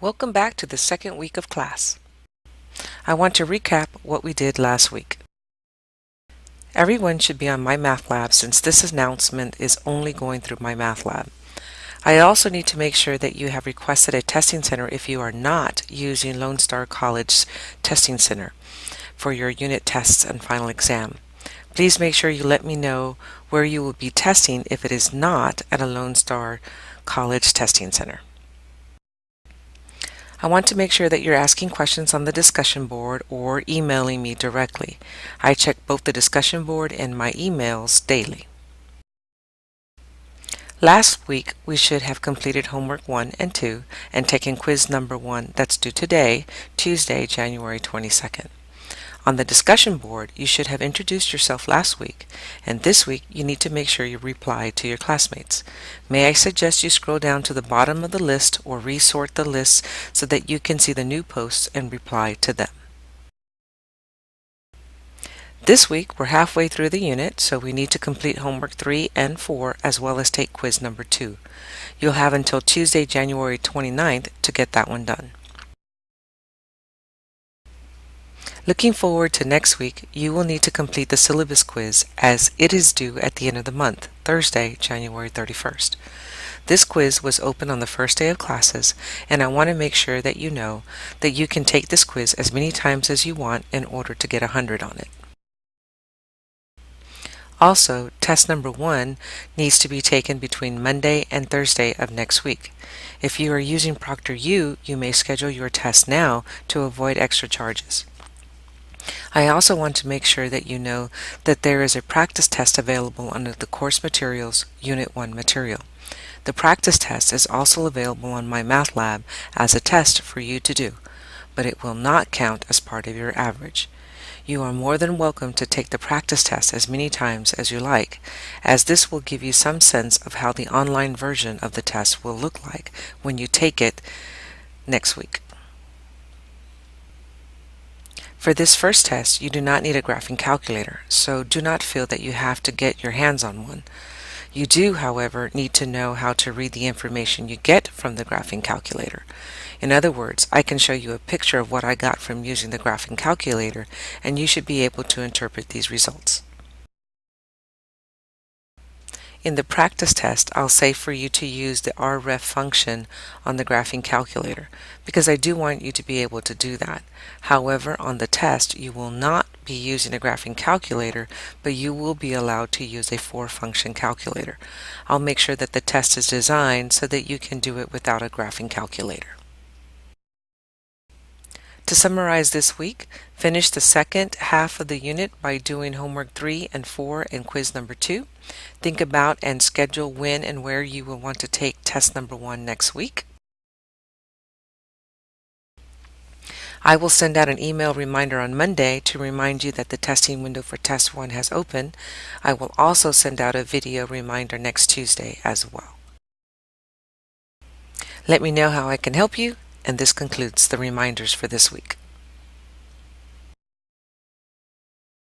Welcome back to the second week of class. I want to recap what we did last week. Everyone should be on MyMathLab since this announcement is only going through MyMathLab. I also need to make sure that you have requested a testing center if you are not using Lone Star College Testing Center for your unit tests and final exam. Please make sure you let me know where you will be testing if it is not at a Lone Star College Testing Center. I want to make sure that you're asking questions on the discussion board or emailing me directly. I check both the discussion board and my emails daily. Last week, we should have completed homework 1 and 2 and taken quiz number 1 that's due today, Tuesday, January 22nd. On the discussion board, you should have introduced yourself last week, and this week you need to make sure you reply to your classmates. May I suggest you scroll down to the bottom of the list or resort the list so that you can see the new posts and reply to them. This week we're halfway through the unit, so we need to complete homework 3 and 4 as well as take quiz number 2. You'll have until Tuesday, January 29th to get that one done. Looking forward to next week, you will need to complete the syllabus quiz as it is due at the end of the month, Thursday, January 31st. This quiz was open on the first day of classes, and I want to make sure that you know that you can take this quiz as many times as you want in order to get 100 on it. Also, test number 1 needs to be taken between Monday and Thursday of next week. If you are using ProctorU, you may schedule your test now to avoid extra charges. I also want to make sure that you know that there is a practice test available under the Course Materials Unit 1 material. The practice test is also available on MyMathLab as a test for you to do, but it will not count as part of your average. You are more than welcome to take the practice test as many times as you like, as this will give you some sense of how the online version of the test will look like when you take it next week. For this first test, you do not need a graphing calculator, so do not feel that you have to get your hands on one. You do, however, need to know how to read the information you get from the graphing calculator. In other words, I can show you a picture of what I got from using the graphing calculator, and you should be able to interpret these results. In the practice test, I'll say for you to use the RREF function on the graphing calculator, because I do want you to be able to do that. However, on the test, you will not be using a graphing calculator, but you will be allowed to use a 4-function calculator. I'll make sure that the test is designed so that you can do it without a graphing calculator. To summarize this week, finish the second half of the unit by doing homework 3 and 4 and quiz number 2. Think about and schedule when and where you will want to take test number 1 next week. I will send out an email reminder on Monday to remind you that the testing window for test 1 has opened. I will also send out a video reminder next Tuesday as well. Let me know how I can help you, and this concludes the reminders for this week.